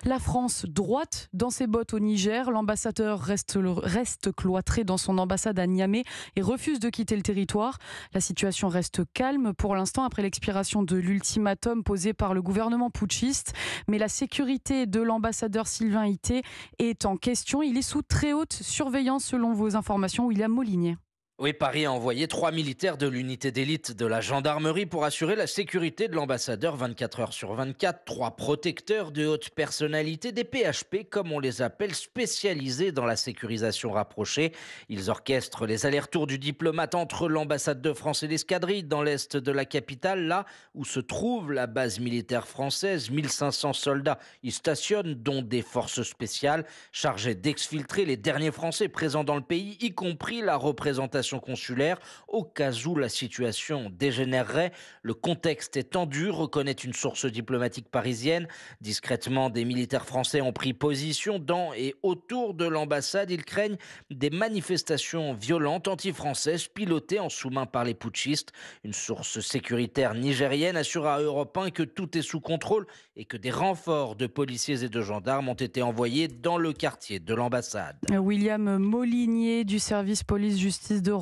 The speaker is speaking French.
La France droite dans ses bottes au Niger. L'ambassadeur reste cloîtré dans son ambassade à Niamey et refuse de quitter le territoire. La situation reste calme pour l'instant après l'expiration de l'ultimatum posé par le gouvernement putschiste. Mais la sécurité de l'ambassadeur Sylvain Ité est en question. Il est sous très haute surveillance selon vos informations, William Molinier. Oui, Paris a envoyé 3 militaires de l'unité d'élite de la gendarmerie pour assurer la sécurité de l'ambassadeur 24 heures sur 24. 3 protecteurs de haute personnalité, des PHP comme on les appelle, spécialisés dans la sécurisation rapprochée. Ils orchestrent les allers-retours du diplomate entre l'ambassade de France et l'escadrille dans l'est de la capitale, là où se trouve la base militaire française. 1500 soldats y stationnent, dont des forces spéciales chargées d'exfiltrer les derniers Français présents dans le pays, y compris la représentation consulaire, au cas où la situation dégénérerait. Le contexte est tendu, reconnaît une source diplomatique parisienne. Discrètement, des militaires français ont pris position dans et autour de l'ambassade. Ils craignent des manifestations violentes anti-françaises pilotées en sous-main par les putschistes. Une source sécuritaire nigérienne assure à Europe 1 que tout est sous contrôle et que des renforts de policiers et de gendarmes ont été envoyés dans le quartier de l'ambassade. William Molinier du service police-justice d'Europe